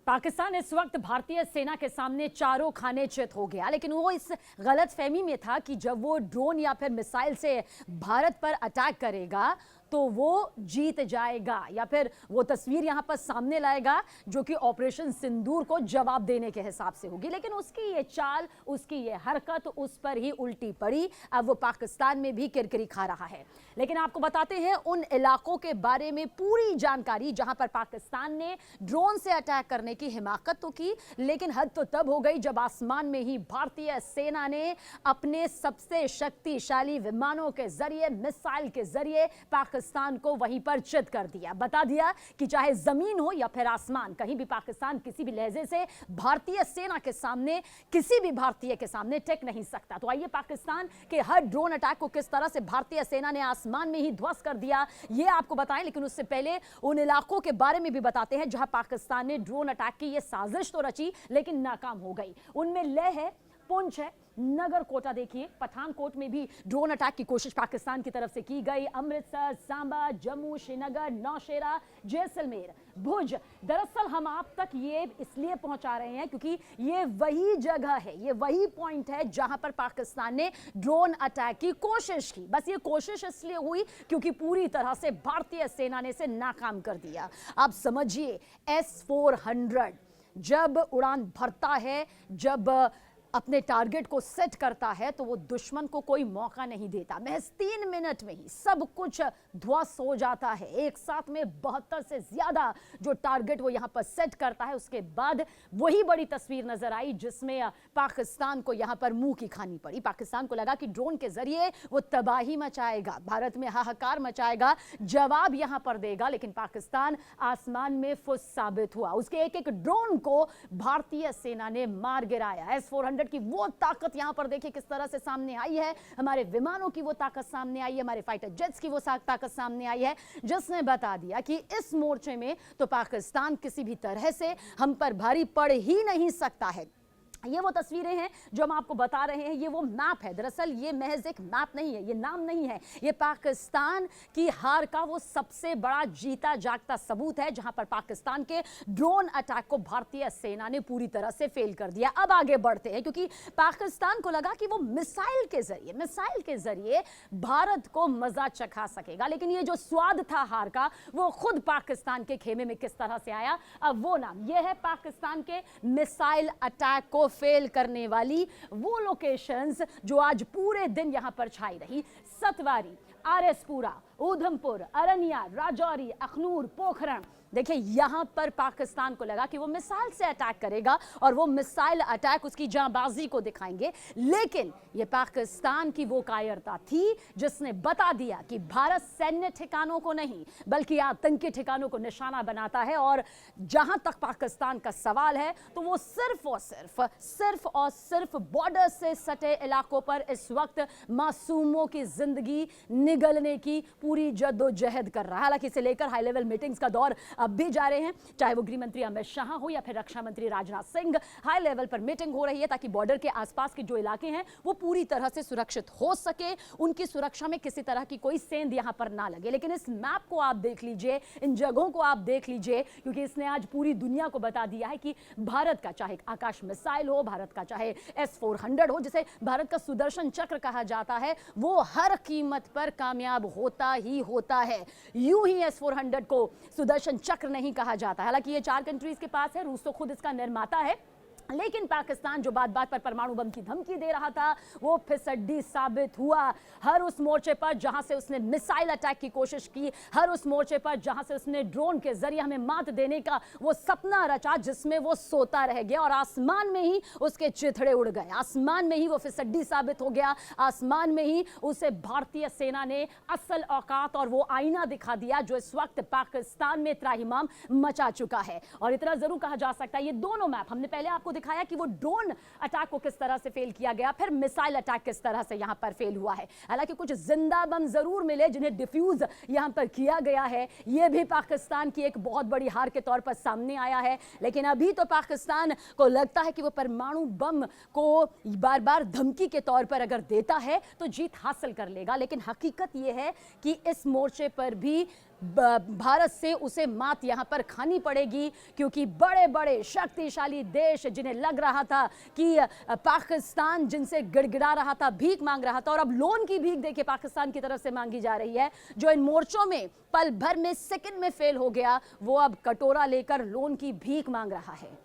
पाकिस्तान इस वक्त भारतीय सेना के सामने चारों खाने चित हो गया, लेकिन वो इस गलत फहमी में था कि जब वो ड्रोन या फिर मिसाइल से भारत पर अटैक करेगा तो वो जीत जाएगा या फिर वो तस्वीर यहां पर सामने लाएगा जो कि ऑपरेशन सिंदूर को जवाब देने के हिसाब से होगी। लेकिन उसकी ये चाल, उसकी ये हरकत उस पर ही उल्टी पड़ी। अब वो पाकिस्तान में भी किरकिरी खा रहा है। लेकिन आपको बताते हैं उन इलाकों के बारे में पूरी जानकारी जहां पर पाकिस्तान ने ड्रोन से अटैक करने की हिमाकत तो की, लेकिन हद तो तब हो गई जब आसमान में ही भारतीय सेना ने अपने सबसे शक्तिशाली विमानों के जरिए, मिसाइल के जरिए पाकिस्तान को वहीं पर चित कर दिया। बता दिया कि चाहे जमीन हो या फिर आसमान, कहीं भी पाकिस्तान किसी भी लहजे से भारतीय सेना के सामने, किसी भी भारतीय के सामने टिक नहीं सकता। तो आइए पाकिस्तान के हर ड्रोन अटैक को किस तरह से भारतीय सेना ने आसमान में ही ध्वस्त कर दिया ये आपको बताएं। लेकिन उससे पहले उन इलाकों के बारे में भी बताते हैं जहां पाकिस्तान ने ड्रोन अटैक की ये साजिश तो रची लेकिन नाकाम हो गई। उनमें लेह है, पुंछ है, नगर कोटा देखिए, पठानकोट में भी ड्रोन अटैक की कोशिश पाकिस्तान की तरफ से की गई। अमृतसर, सांबा, जम्मू, श्रीनगर, नौशेरा, जैसलमेर, भुज। दरअसल हम आप तक ये इसलिए पहुंचा रहे हैं क्योंकि ये वही जगह है, ये वही पॉइंट है जहां पर पाकिस्तान ने ड्रोन अटैक की कोशिश की। बस ये कोशिश इसलिए हुई क्योंकि पूरी तरह से भारतीय सेना ने इसे नाकाम कर दिया। आप समझिए, S-400 जब उड़ान भरता है, जब अपने टारगेट को सेट करता है तो वो दुश्मन को कोई मौका नहीं देता। महज 3 मिनट में ही सब कुछ ध्वस्त हो जाता है। एक साथ में 72 से ज्यादा जो टारगेट वो यहां पर सेट करता है। उसके बाद वही बड़ी तस्वीर नजर आई जिसमें पाकिस्तान को यहां पर मुंह की खानी पड़ी। पाकिस्तान को लगा कि ड्रोन के जरिए वो तबाही मचाएगा, भारत में हाहाकार मचाएगा, जवाब यहां पर देगा। लेकिन पाकिस्तान आसमान में फुस साबित हुआ। उसके एक एक ड्रोन को भारतीय सेना ने मार गिराया। S-400 की वो ताकत यहां पर देखिए किस तरह से सामने आई है। हमारे विमानों की वो ताकत सामने आई है, हमारे फाइटर जेट्स की वो ताकत सामने आई है, जिसने बता दिया कि इस मोर्चे में तो पाकिस्तान किसी भी तरह से हम पर भारी पड़ ही नहीं सकता है। ये वो तस्वीरें हैं जो हम आपको बता रहे हैं। ये वो मैप है। दरअसल ये महज एक मैप नहीं है, ये नाम नहीं है, ये पाकिस्तान की हार का वो सबसे बड़ा जीता जागता सबूत है जहां पर पाकिस्तान के ड्रोन अटैक को भारतीय सेना ने पूरी तरह से फेल कर दिया। अब आगे बढ़ते हैं क्योंकि पाकिस्तान को लगा कि वो मिसाइल के जरिए भारत को मजा चखा सकेगा। लेकिन ये जो स्वाद था हार का वो खुद पाकिस्तान के खेमे में किस तरह से आया। अब वो नाम ये है पाकिस्तान के मिसाइल अटैक को फेल करने वाली वो लोकेशंस जो आज पूरे दिन यहां पर छाई रही। सतवारी, आरएसपुरा, उधमपुर, अरनिया, राजौरी, अखनूर, पोखरण। देखिए यहां पर पाकिस्तान को लगा कि वो मिसाइल से अटैक करेगा और वो मिसाइल अटैक उसकी जांबाजी को दिखाएंगे। लेकिन ये पाकिस्तान की वो कायरता थी जिसने बता दिया कि भारत सैन्य ठिकानों को नहीं बल्कि आतंकी ठिकानों को निशाना बनाता है। और जहां तक पाकिस्तान का सवाल है तो वो सिर्फ और सिर्फ बॉर्डर से सटे इलाकों पर इस वक्त मासूमों की जिंदगी निगलने की पूरी जद्दोजहद कर रहा है। हालांकि इसे लेकर हाई लेवल मीटिंग्स का दौर अब भी जा रहे हैं, चाहे वो गृह मंत्री अमित शाह हो या फिर रक्षा मंत्री राजनाथ सिंह। हाई लेवल पर मीटिंग हो रही है ताकि बॉर्डर के आसपास के जो इलाके हैं वो पूरी तरह से सुरक्षित हो सके, उनकी सुरक्षा में किसी तरह की कोई सेंध यहां पर ना लगे। लेकिन इस मैप को आप देख लीजिए, इन जगहों को आप देख लीजिए, क्योंकि इसने आज पूरी दुनिया को बता दिया है कि भारत का चाहे आकाश मिसाइल हो, भारत का चाहे S-400 हो, जिसे भारत का सुदर्शन चक्र कहा जाता है, वो हर कीमत पर कामयाब होता ही होता है। यूं ही S-400 को सुदर्शन चक्र नहीं कहा जाता। हालांकि ये 4 कंट्रीज के पास है, रूस तो खुद इसका निर्माता है। लेकिन पाकिस्तान जो बात बात पर परमाणु बम की धमकी दे रहा था वो फिसड्डी साबित हुआ। हर उस मोर्चे पर जहां से उसने मिसाइल अटैक की कोशिश की, हर उस मोर्चे पर जहां से उसने ड्रोन के जरिए हमें मात देने का वो सपना रचा जिसमें वो सोता रह गया और आसमान में ही उसके चिथड़े उड़ गए, आसमान में ही वो फिसड्डी साबित हो गया, आसमान में ही उसे भारतीय सेना ने असल औकात और वो आईना दिखा दिया जो इस वक्त पाकिस्तान में त्राहिमाम मचा चुका है। और इतना जरूर कहा जा सकता है, ये दोनों मैप हमने पहले आपको दिखाया कि वो ड्रोन अटैक को किस तरह से फेल किया गया, फिर मिसाइल अटैक किस तरह से यहां पर फेल हुआ है। हालांकि कुछ जिंदा बम जरूर मिले जिन्हें डिफ्यूज यहां पर किया गया है, यह भी पाकिस्तान की एक बहुत बड़ी हार के तौर पर सामने आया है। लेकिन अभी तो पाकिस्तान को लगता है कि वो परमाणु बम को बार बार धमकी के तौर पर अगर देता है तो जीत हासिल कर लेगा। लेकिन हकीकत यह है कि इस मोर्चे पर भी भारत से उसे मात यहां पर खानी पड़ेगी, क्योंकि बड़े बड़े शक्तिशाली देश जिन्हें लग रहा था कि पाकिस्तान जिनसे गिड़गिड़ा रहा था, भीख मांग रहा था, और अब लोन की भीख देखिए पाकिस्तान की तरफ से मांगी जा रही है। जो इन मोर्चों में पल भर में, सेकंड में फेल हो गया, वो अब कटोरा लेकर लोन की भीख मांग रहा है।